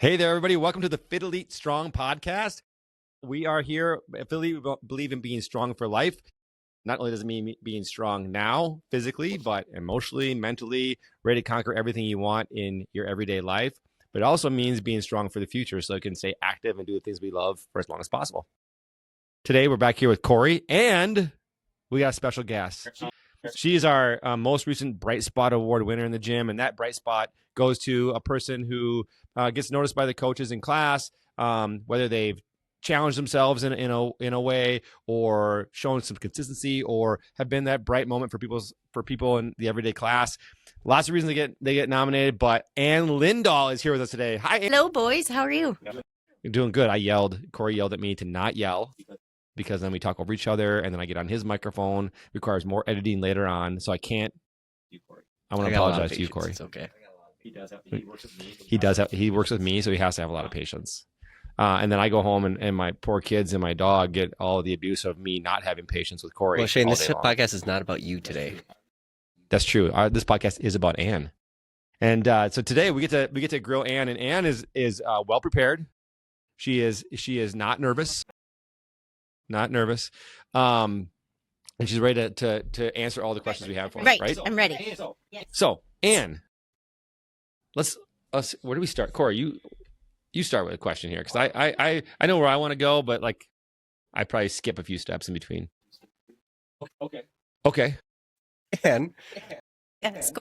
Hey there, everybody. Welcome to the FitELITE Strong Podcast. We are here. FitELITE, we believe in being strong for life. Not only does it mean being strong now, physically, but emotionally, mentally, ready to conquer everything you want in your everyday life. But it also means being strong for the future so you can stay active and do the things we love for as long as possible. Today, we're back here with Corey, and we got a special guest. She is our most recent Bright Spot Award winner in the gym, and that Bright Spot goes to a person who gets noticed by the coaches in class, whether they've challenged themselves in a way, or shown some consistency, or have been that bright moment for people in the everyday class. Lots of reasons they get nominated, but Ann Lindahl is here with us today. Hi, Ann. Hello, boys. How are you? You're doing good. Corey yelled at me to not yell, because then we talk over each other, and then I get on his microphone. Requires more editing later on, so I can't. I want to apologize to you, Corey. It's okay. He works with me. He works with me, so he has to have a lot of patience. And then I go home, and my poor kids and my dog get all of the abuse of me not having patience with Corey. Well, Shane, this podcast is not about you today. That's true. This podcast is about Ann, and so today we get to grill Ann, and Ann is well prepared. She is not nervous. And she's ready to answer all the questions we have for her. Right? I'm ready. So, Ann, let's where do we start? Corey, you start with a question here, because I know where I want to go, but like I probably skip a few steps in between. Okay. Ann,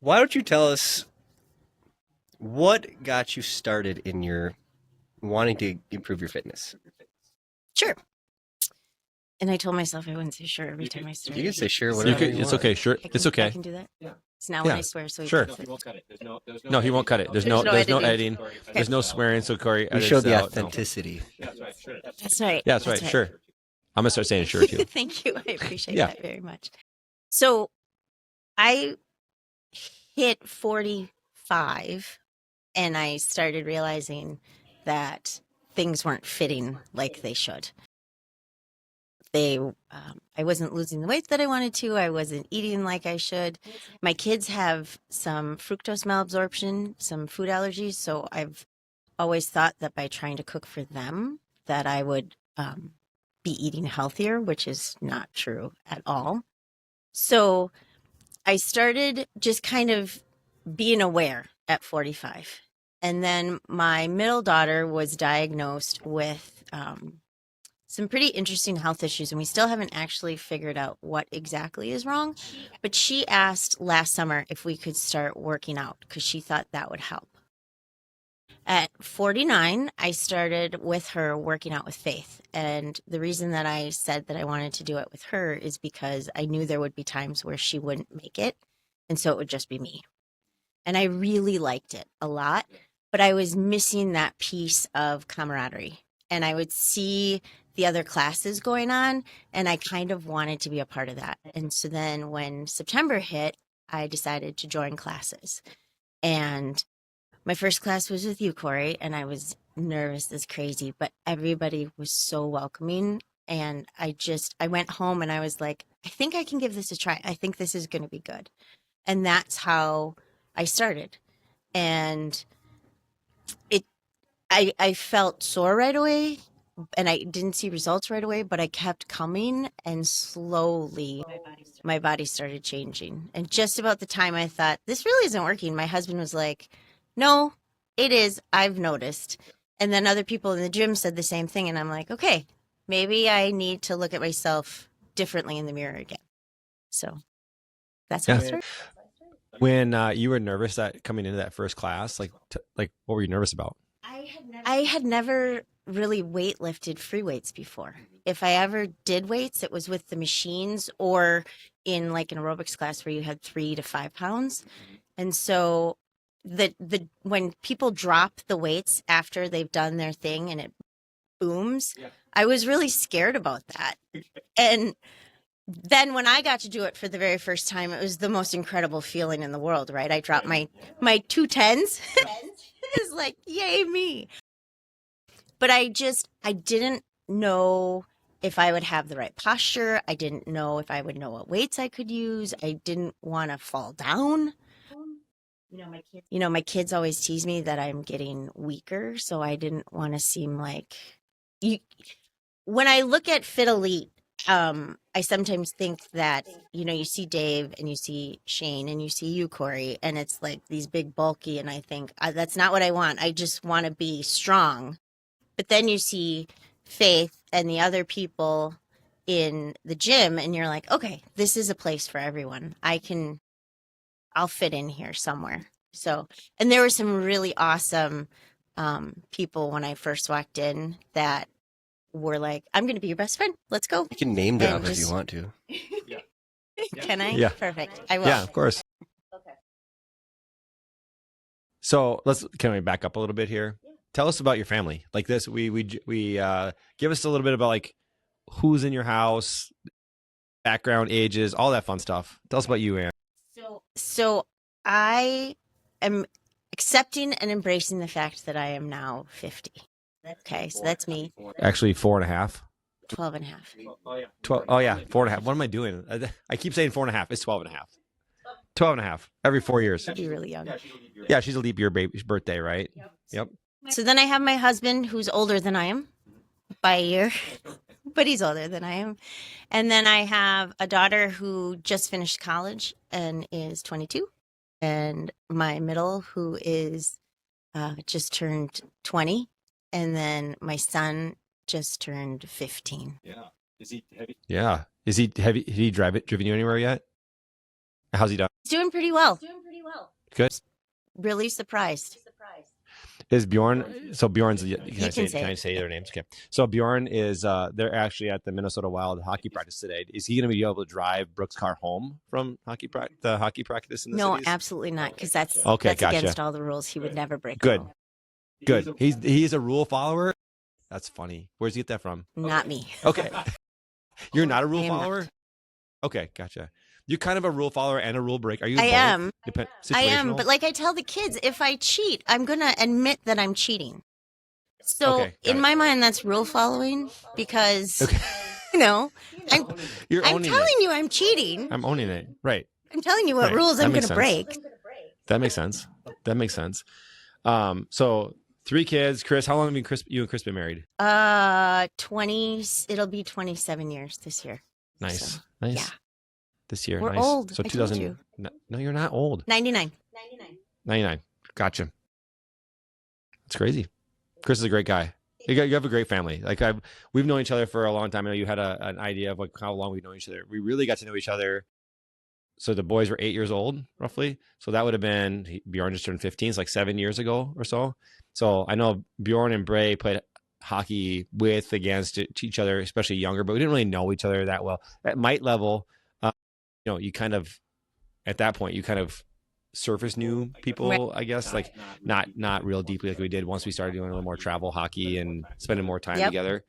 why don't you tell us what got you started in your wanting to improve your fitness? Sure. And I told myself I wouldn't say sure every time I started. You can say sure whatever you want. It's okay. Sure, it's okay. I can do that. Yeah. It's now Yeah. when I swear. So Sure. He won't cut it. There's no No, he won't cut it. There's no editing. There's no swearing. So Corey, You edits showed the out. authenticity. That's right. Sure. That's right. Yeah, that's right. Sure. I'm gonna start saying sure too. Thank you. I appreciate Yeah. that very much. So I hit 45 and I started realizing that things weren't fitting like they should. I wasn't losing the weight that I wanted to. I wasn't eating like I should. My kids have some fructose malabsorption, some food allergies. So I've always thought that by trying to cook for them, that I would be eating healthier, which is not true at all. So I started just kind of being aware at 45. And then my middle daughter was diagnosed with some pretty interesting health issues, and we still haven't actually figured out what exactly is wrong. But she asked last summer if we could start working out because she thought that would help. At 49, I started with her working out with Faith. And the reason that I said that I wanted to do it with her is because I knew there would be times where she wouldn't make it. And so it would just be me. And I really liked it a lot, but I was missing that piece of camaraderie. And I would see the other classes going on, and I kind of wanted to be a part of that. And so then when September hit, I decided to join classes. And my first class was with you, Corey, and I was nervous as crazy, but everybody was so welcoming. And I went home and I was like, I think I can give this a try. I think this is going to be good. And that's how I started. And I felt sore right away, and I didn't see results right away, but I kept coming, and slowly my body started changing. And just about the time I thought, this really isn't working, my husband was like, no, it is. I've noticed. And then other people in the gym said the same thing. And I'm like, okay, maybe I need to look at myself differently in the mirror again. So that's how I started. When you were nervous that coming into that first class, like what were you nervous about? I had never really weightlifted free weights before. If I ever did weights, it was with the machines or in like an aerobics class where you had 3 to 5 pounds. And so when people drop the weights after they've done their thing and it booms, I was really scared about that. And then when I got to do it for the very first time, it was the most incredible feeling in the world, right? I dropped my 2 10s. It was like, yay, me. But I didn't know if I would have the right posture. I didn't know if I would know what weights I could use. I didn't want to fall down. My kids always tease me that I'm getting weaker, so I didn't want to seem like you. When I look at FitELITE, I sometimes think that, you see Dave and you see Shane and you see you, Corey, and it's like these big bulky, and I think that's not what I want. I just want to be strong. But then you see Faith and the other people in the gym, and you're like, okay, this is a place for everyone. I'll fit in here somewhere. So, and there were some really awesome people when I first walked in that were like, I'm going to be your best friend. Let's go. You can name drop And if just- you want to. Can I? Yeah. Perfect. I will. Yeah, of course. Okay. So can we back up a little bit here? Tell us about your family. Like this, we give us a little bit about like who's in your house, background, ages, all that fun stuff. Tell us about you, Ann. So I am accepting and embracing the fact that I am now 50. Okay, so that's me. Actually, 4.5. 12 and a half. 12. Oh yeah, 4.5. What am I doing? I keep saying 4.5. It's 12.5. 12.5 every 4 years. I'd be really young. Yeah, she's a leap year birthday, right? Yep. So then I have my husband who's older than I am by a year, but he's older than I am. And then I have a daughter who just finished college and is 22. And my middle who is just turned 20. And then my son just turned 15. Yeah. Is he heavy? Yeah. Is he heavy? Has he driven you anywhere yet? How's he done? He's doing pretty well. Good. Really surprised. Is Bjorn? So Bjorn's. Can can I say their names? Okay. So Bjorn is. They're actually at the Minnesota Wild hockey practice today. Is he going to be able to drive Brooks' car home from the hockey practice in the No, cities? absolutely not, because that's Gotcha. against all the rules. He would never break. Good. a rule. Good. He's a rule follower. That's funny. Where's he get that from? Not me. Okay. You're not a I rule am not. follower? Okay, gotcha. You're kind of a rule follower and a rule breaker. Are you? I both? am. I am, Situational? but like I tell the kids, if I cheat, I'm going to admit that I'm cheating. So Okay, got in it. my mind, that's rule following because, Okay. I'm You're owning telling it. you I'm cheating. I'm owning it. Right. I'm telling you what Right. rules That I'm going makes to sense. break. That makes sense. That makes sense. So 3 kids. Chris, how long have you and Chris been married? 20, it'll be 27 years this year. Nice. So, Nice. yeah. This year. We're nice. old. So I told 2000. you. No, you're not old. 99. 99. Gotcha. That's crazy. Chris is a great guy. You have a great family. Like we've known each other for a long time. I know you had an idea of like how long we've known each other. We really got to know each other. So the boys were 8 years old, roughly. So that would have been Bjorn just turned 15. It's like 7 years ago or so. So I know Bjorn and Bray played hockey against each other, especially younger, but we didn't really know each other that well. At mite level, you kind of at that point you kind of surface knew people, I guess, like not real deeply like we did once we started doing a little more travel hockey and spending more time together.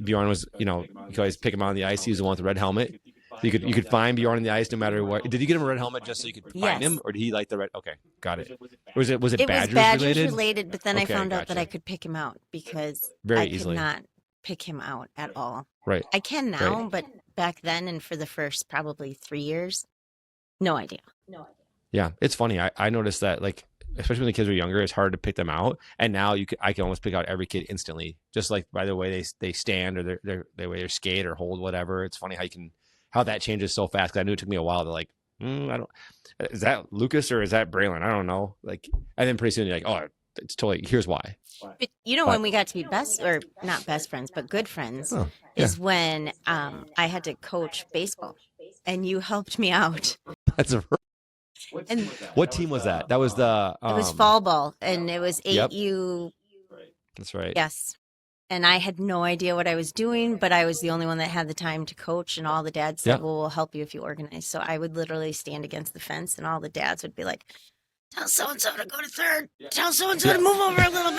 Bjorn was, you could always pick him on the ice. He was the one with the red helmet. You could find Bjorn on the ice no matter what. Did you get him a red helmet just so you could find Yes. him, or did he like the red? Okay, got it. Was it It was Badgers Badgers related? but then I Okay, found out that gotcha. I could pick him out because Very I easily. could not pick him out at all. Right. I can now, but back then and for the first probably 3 years, no idea. Yeah, it's funny. I noticed that, like, especially when the kids were younger, it's hard to pick them out. And now I can almost pick out every kid instantly, just like by the way they stand or the way they skate or hold whatever. It's funny how that changes so fast. 'Cause I knew it took me a while to like, is that Lucas or is that Braylon? I don't know. Like, and then pretty soon you're like, oh, it's totally. Here's why. But when we got to be not best friends, but good friends, Oh, is when I had to coach baseball and you helped me out. That's And what team was that? That was the. it was fall ball and it was 8U. Yep. That's right. Yes. And I had no idea what I was doing, but I was the only one that had the time to coach. And all the dads said, Yep. well, we'll help you if you organize. So I would literally stand against the fence and all the dads would be like, tell so-and-so to go to third. Tell so-and-so to move over a little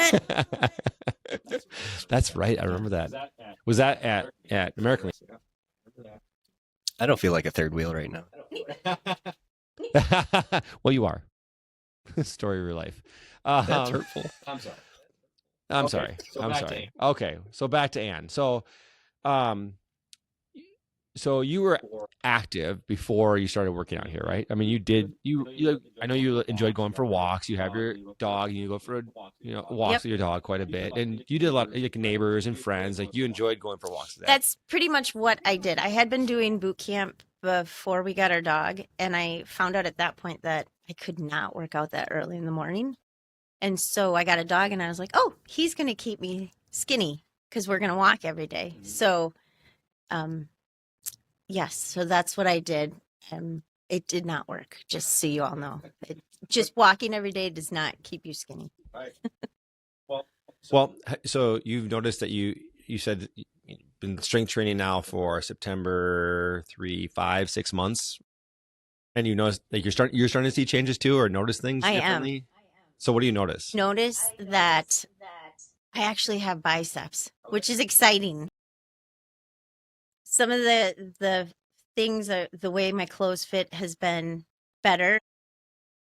bit. That's right. I remember that. Was that at American League? I don't feel like a third wheel right now. Well, you are. Story of your life. That's hurtful. I'm sorry. I'm Okay, sorry. so I'm back to sorry. Ann. Okay, so back to Ann. So, So you were active before you started working out here, right? I mean, you did. I know you enjoyed going for walks. You have your dog, and you go for walks Yep. with your dog quite a bit, and you did a lot like neighbors and friends. Like you enjoyed going for walks with that. That's pretty much what I did. I had been doing boot camp before we got our dog, and I found out at that point that I could not work out that early in the morning. And so I got a dog, and I was like, oh, he's going to keep me skinny because we're going to walk every day. So, yes, so that's what I did. It did not work, just so you all know. Just walking every day does not keep you skinny. Well, so you've noticed that you said that you've been strength training now for September 3, 5, 6 months, and you notice like you're starting to see changes too, or notice things I am. differently. So what do you notice? Notice that I actually have biceps, which is exciting. Some of the things, the way my clothes fit has been better.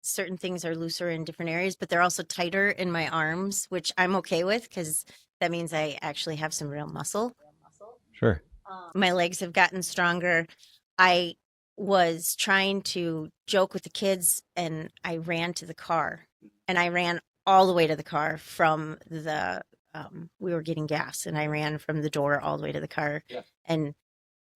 Certain things are looser in different areas, but they're also tighter in my arms, which I'm okay with because that means I actually have some real muscle. Sure. My legs have gotten stronger. I was trying to joke with the kids, and I ran to the car, and I ran all the way to the car from the we were getting gas, and I ran from the door all the way to the car, and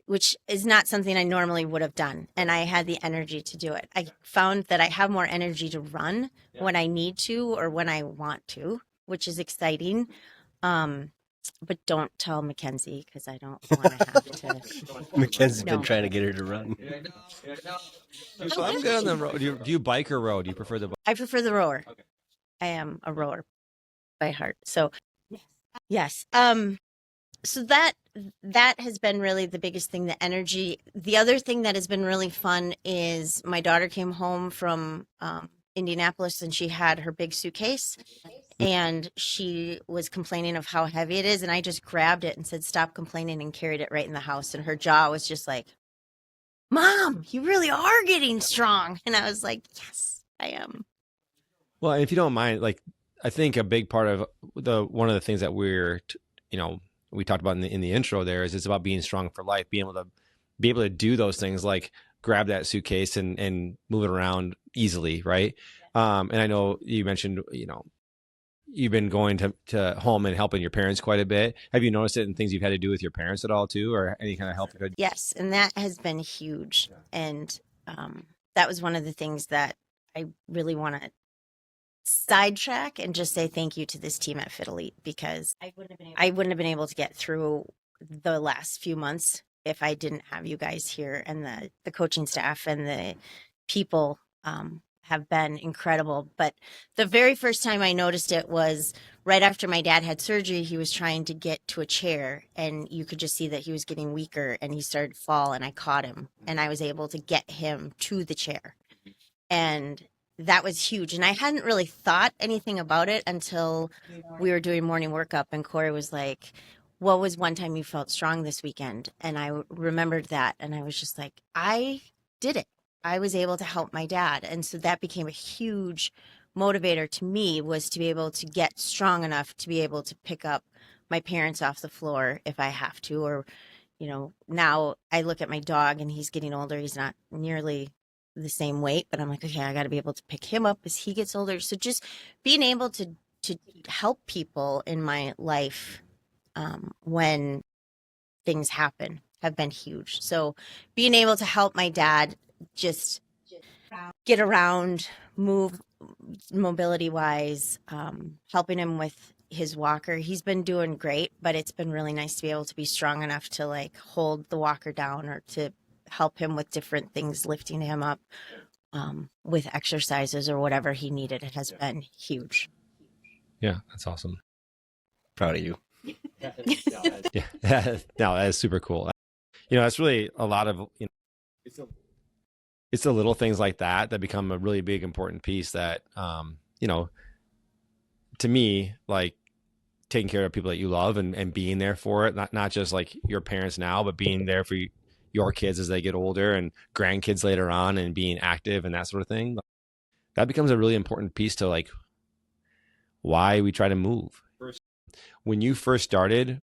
which is not something I normally would have done. And I had the energy to do it. I found that I have more energy to run when I need to or when I want to, which is exciting. But don't tell Mackenzie because I don't want to have to. Mackenzie's been No. trying to get her to run. So I'm good on the road. Do you bike or road? Do you prefer the bike? I prefer the rower. I am a rower by heart. So yes. So that has been really the biggest thing, the energy. The other thing that has been really fun is my daughter came home from Indianapolis, and she had her big suitcase, and she was complaining of how heavy it is, and I just grabbed it and said, stop complaining, and carried it right in the house. And her jaw was just like, Mom, you really are getting strong. And I was like, yes, I am. Well, if you don't mind, like I think a big part of one of the things that we talked about in the intro there is it's about being strong for life, being able to do those things like grab that suitcase and move it around easily, right? And I know you mentioned, you've been going to home and helping your parents quite a bit. Have you noticed it in things you've had to do with your parents at all too, or any kind of help you could? Yes, and that has been huge. And that was one of the things that I really want to sidetrack and just say thank you to this team at FitELITE, because I wouldn't have been able to get through the last few months if I didn't have you guys here, and the coaching staff and the people have been incredible. But the very first time I noticed it was right after my dad had surgery. He was trying to get to a chair, and you could just see that he was getting weaker, and he started to fall, and I caught him, and I was able to get him to the chair. And that was huge. And I hadn't really thought anything about it until we were doing morning workup, and Corey was like, what was one time you felt strong this weekend? And I remembered that, and I was just like, I did it. I was able to help my dad. And so that became a huge motivator to me, was to be able to get strong enough to be able to pick up my parents off the floor if I have to. Or, now I look at my dog, and he's getting older. He's not nearly the same weight, but I'm like, okay, I got to be able to pick him up as he gets older. So just being able to help people in my life when things happen have been huge. So being able to help my dad just get around, move mobility wise, helping him with his walker. He's been doing great, but it's been really nice to be able to be strong enough to like hold the walker down, or to help him with different things, lifting him up with exercises or whatever he needed. It has been huge. Yeah, that's awesome. Proud of you. Yeah, no, that is super cool. That's really a lot of, it's the little things like that become a really big, important piece that, to me, like taking care of people that you love and being there for it, not just like your parents now, but being there for your kids as they get older and grandkids later on, and being active and that sort of thing. That becomes a really important piece to like why we try to move. When you first started,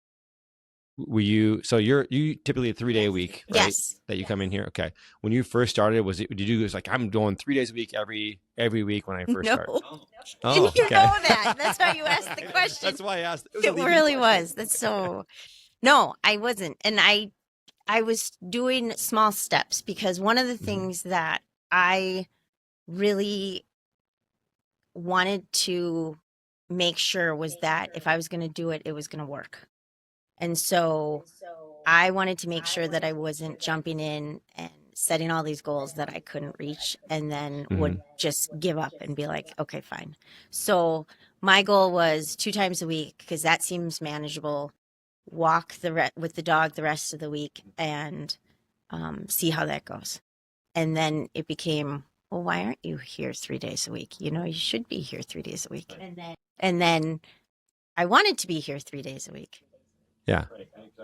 so you typically a 3-day a week, right? Yes. That you come in here. Okay. When you first started, did you just like, I'm doing 3 days a week every week when I first No. started? And Oh, you okay. know that. That's why you asked the question. That's why I asked. It was a It leading really question. was. That's so. No, I wasn't. And I was doing small steps because one of the things that I really wanted to make sure was that if I was going to do it, it was going to work. And so I wanted to make sure that I wasn't jumping in and setting all these goals that I couldn't reach and then would just give up and be like, okay, fine. So my goal was 2 times a week because that seems manageable. Walk with the dog the rest of the week and see how that goes. And then it became, well, why aren't you here 3 days a week? You know, you should be here 3 days a week. And then I wanted to be here 3 days a week. Yeah.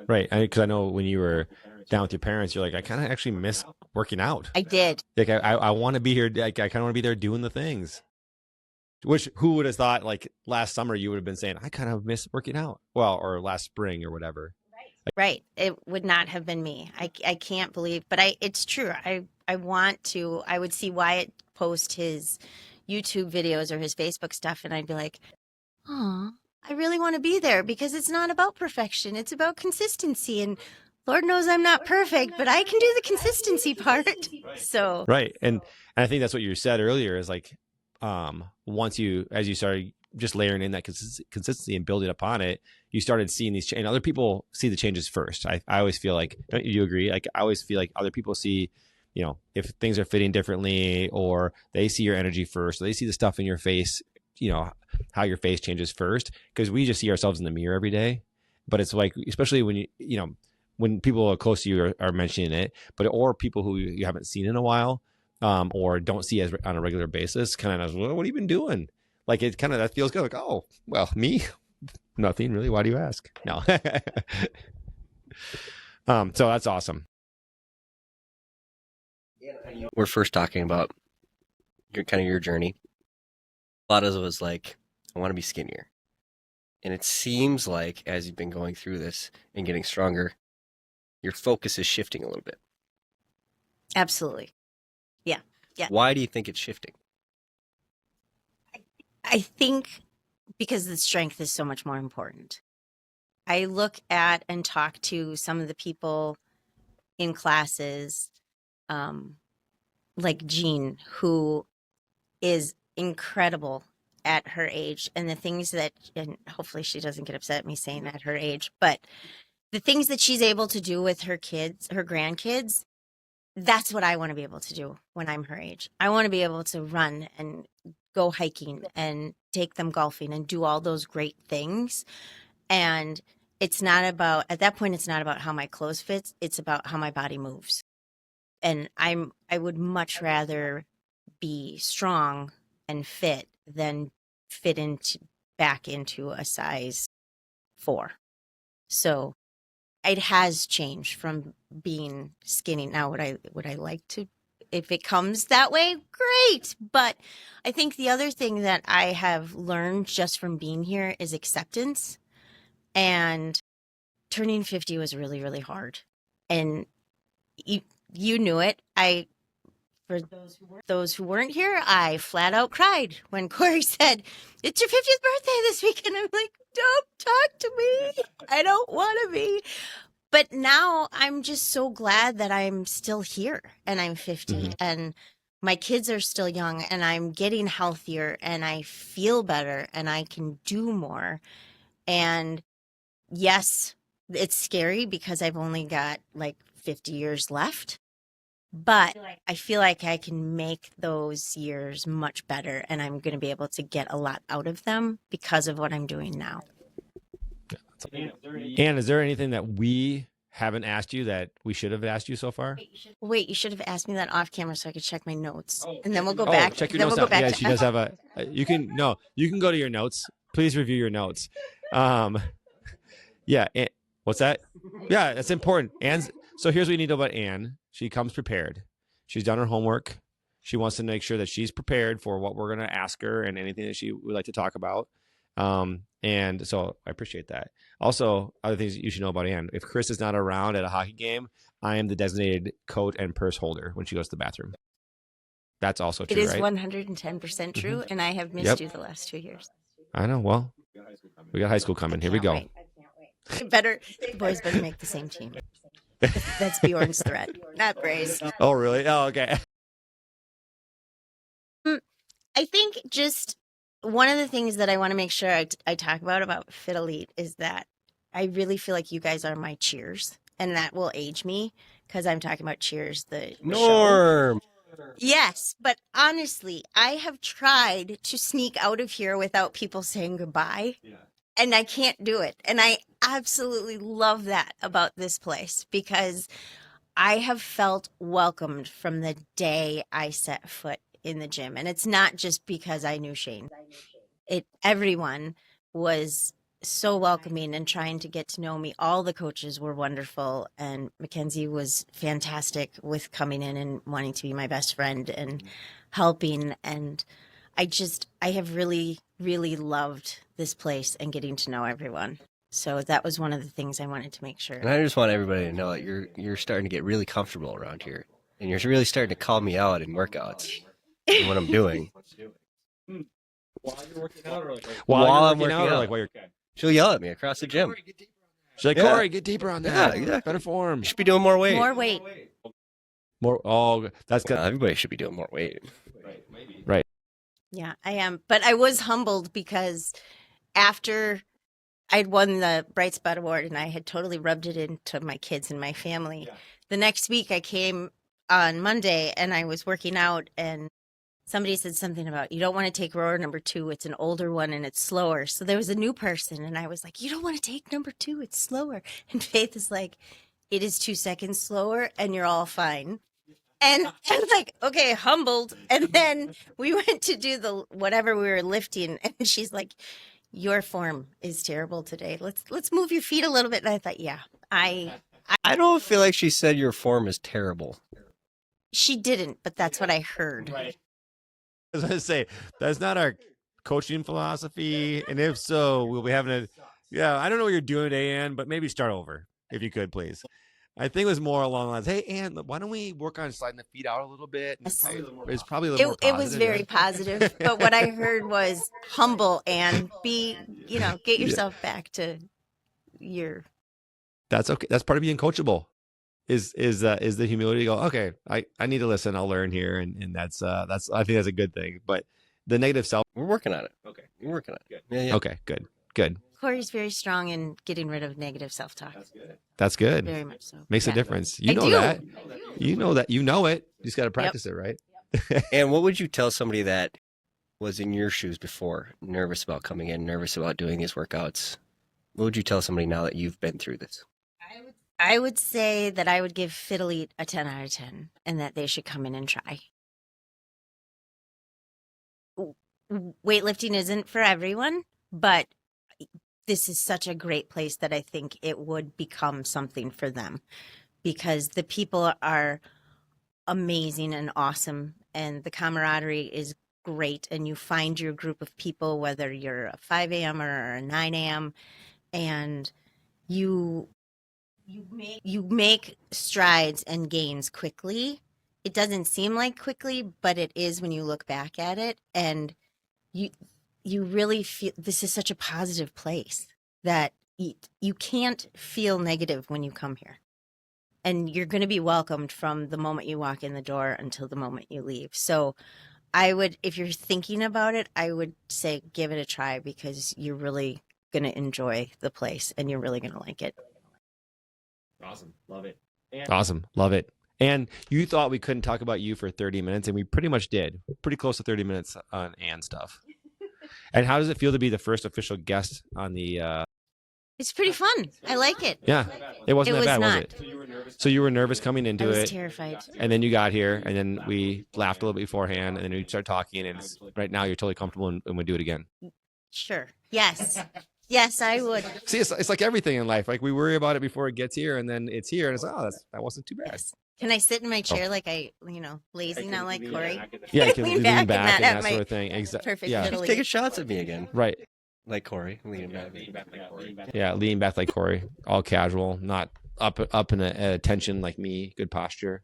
Right. Because I know when you were down with your parents, you're like, I kind of actually miss working out. I did. Like, I want to be here. Like, I kind of want to be there doing the things. Which, who would have thought, like, last summer you would have been saying, I kind of miss working out. Well, or last spring or whatever. Right. It would not have been me. I can't believe, but it's true. I want to, I would see Wyatt post his YouTube videos or his Facebook stuff, and I'd be like, oh, I really want to be there because it's not about perfection. It's about consistency. And Lord knows I'm not perfect, but I can do the consistency part. So. Right. And I think that's what you said earlier is like, as you started just layering in that consistency and building upon it, you started seeing these and other people see the changes first. I always feel like, don't you agree? Like, I always feel like other people see, you know, if things are fitting differently, or they see your energy first, or they see the stuff in your face, you know, how your face changes first, because we just see ourselves in the mirror every day. But it's like, especially when you know, when people are close to you are mentioning it, or people who you haven't seen in a while, or don't see as on a regular basis, kind of, well, what have you been doing? Like, it kind of, that feels good. Like, oh, well, me, nothing really. Why do you ask? No. So that's awesome. We're first talking about your journey. A lot of it was like, I want to be skinnier. And it seems like as you've been going through this and getting stronger, your focus is shifting a little bit. Absolutely. Yeah. Why do you think it's shifting? I think because the strength is so much more important. I look at and talk to some of the people in classes, like Jean, who is incredible at her age, and the things that, and hopefully she doesn't get upset at me saying at her age, but the things that she's able to do with her kids, her grandkids, that's what I want to be able to do when I'm her age. I want to be able to run and go hiking and take them golfing and do all those great things. And it's not about, at that point, it's not about how my clothes fit. It's about how my body moves. And I would much rather be strong and fit than fit back into a size 4. So it has changed from being skinny. Now, would I like to, if it comes that way, great. But I think the other thing that I have learned just from being here is acceptance. And turning 50 was really, really hard. And you knew it. For those who weren't here, I flat out cried when Corey said, it's your 50th birthday this week. And I'm like, don't talk to me. I don't want to be. But now I'm just so glad that I'm still here and I'm 50 and my kids are still young and I'm getting healthier and I feel better and I can do more. And yes, it's scary because I've only got like 50 years left, but I feel like I can make those years much better and I'm going to be able to get a lot out of them because of what I'm doing now. And is there anything that we haven't asked you that we should have asked you so far? Wait, you should have asked me that off camera so I could check my notes. And then we'll go Oh, back. check your then notes we'll out. go back Yeah, to she does have you can go to your notes. Please review your notes. Yeah. What's that? Yeah, that's important. So here's what you need to know about Anne. She comes prepared. She's done her homework. She wants to make sure that she's prepared for what we're going to ask her and anything that she would like to talk about. And so I appreciate that. Also, other things you should know about Ann. If Chris is not around at a hockey game, I am the designated coat and purse holder when she goes to the bathroom. That's also true, It is right? 110% true, and I have missed you the last 2 years. I know. Well, we got high school coming. Here we go. The boys better make the same team. That's Bjorn's threat, not Bray's. Oh, really? Oh, okay. I think just one of the things that I want to make sure I talk about FitELITE is that I really feel like you guys are my cheers, and that will age me because I'm talking about Cheers, the show. Norm. Yes, but honestly, I have tried to sneak out of here without people saying goodbye, and I can't do it. And I absolutely love that about this place because I have felt welcomed from the day I set foot in the gym. And it's not just because I knew Shane. Everyone was so welcoming and trying to get to know me. All the coaches were wonderful, and Mackenzie was fantastic with coming in and wanting to be my best friend and helping. And I have really, really loved this place and getting to know everyone. So that was one of the things I wanted to make sure. And I just want everybody to know that you're starting to get really comfortable around here, and you're really starting to call me out in workouts and what I'm doing. While you're working out, or While I'm working working out. or like while you're. She'll yell at me across the gym. She's like, Yeah. Corey, get deeper on that. Yeah, exactly. Better form. You should be doing more weight. More weight. More. Oh, that's good. Everybody should be doing more weight. Right, maybe. Right. Yeah, I am. But I was humbled because after I'd won the Bright Spot Award and I had totally rubbed it into my kids and my family, the next week I came on Monday and I was working out and somebody said something about, you don't want to take rower number 2. It's an older one and it's slower. So there was a new person and I was like, you don't want to take number 2. It's slower. And Faith is like, it is 2 seconds slower and you're all fine. And I was like, okay, humbled. And then we went to do the whatever we were lifting. And she's like, your form is terrible today. Let's move your feet a little bit. And I thought, yeah, I don't feel like she said your form is terrible. she didn't, but that's what I heard. Right. I was going to say, that's not our coaching philosophy. And if so, we'll be having I don't know what you're doing today, Ann, but maybe start over if you could, please. I think it was more along the lines, hey, Ann, why don't we work on sliding the feet out a little bit? Yes. It's probably a little more It was positive, very right? positive, but what I heard was humble and get yourself back to your. That's okay. That's part of being coachable. Is the humility to go, okay, I need to listen, I'll learn here, and that's I think that's a good thing. But the negative self, We're working on it. Okay. We're working on it. Good. Yeah. okay, good. Corey's very strong in getting rid of negative self-talk. That's good. That's good. Very much so. Makes a Yeah. difference. I You know do. that. You know that. You know it. You just got to practice it, right? And what would you tell somebody that was in your shoes before, nervous about coming in, nervous about doing these workouts? What would you tell somebody now that you've been through this? I would say that I would give FitELITE a 10 out of 10 and that they should come in and try. Weightlifting isn't for everyone, but this is such a great place that I think it would become something for them because the people are amazing and awesome and the camaraderie is great and you find your group of people, whether you're a 5 a.m. or a 9 a.m. and you make strides and gains quickly. It doesn't seem like quickly, but it is when you look back at it. And you really feel this is such a positive place that you can't feel negative when you come here. And you're going to be welcomed from the moment you walk in the door until the moment you leave. So I would, if you're thinking about it, I would say give it a try because you're really going to enjoy the place and you're really going to like it. Awesome. Love it. And Awesome. Love it. And you thought we couldn't talk about you for 30 minutes, and we pretty much did. Pretty close to 30 minutes on Ann stuff. And how does it feel to be the first official guest on the It's pretty fun. I like it. Yeah. It wasn't It that bad, was was not. it? So you were nervous. So you were nervous coming I into was it, terrified. and then you got here, and then we laughed a little bit beforehand, and then we started talking, and right now you're totally comfortable, and we do it again. Sure. Yes. Yes, I would. See, it's like everything in life. Like we worry about it before it gets here, and then it's here, and it's that wasn't too bad. Yes. Can I sit in my chair like lazy, not like Corey? Yeah, you can Lean lean back back and and not that have sort my of thing. Exactly. perfect Yeah. middle. He's taking shots at me again. Right. like Corey, leaning back. Yeah, lean back like Corey, all casual, not up in a tension like me. Good posture.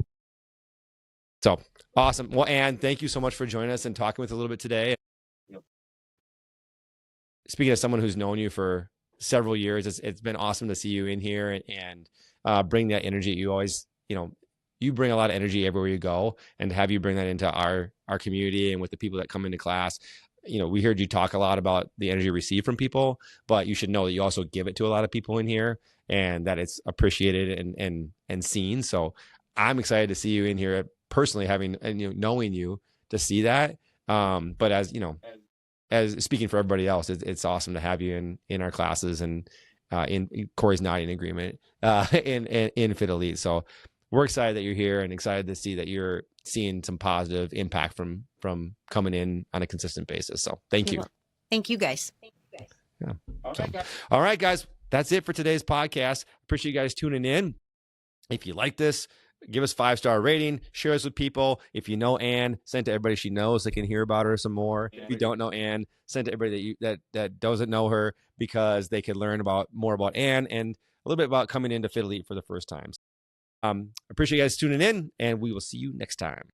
So awesome. Well, Ann, thank you so much for joining us and talking with us a little bit today. Yep. Speaking as someone who's known you for several years, it's been awesome to see you in here and bring that energy. You always, you bring a lot of energy everywhere you go, and to have you bring that into our community and with the people that come into class. We heard you talk a lot about the energy received from people, but you should know that you also give it to a lot of people in here, and that it's appreciated and seen. So I'm excited to see you in here personally, having and knowing you to see that. But as speaking for everybody else, it's awesome to have you in our classes, and in Corey's nodding agreement in FitELITE. So we're excited that you're here and excited to see that you're seeing some positive impact from coming in on a consistent basis. So thank you. Thank you guys. Yeah. All right, guys, that's it for today's podcast. Appreciate you guys tuning in. If you like this, give us 5-star rating, share us with people. If you know Ann, send to everybody she knows they can hear about her some more. If you don't know Ann, send to everybody that doesn't know her, because they can learn more about Ann and a little bit about coming into FitELITE for the first time. Appreciate you guys tuning in, and we will see you next time.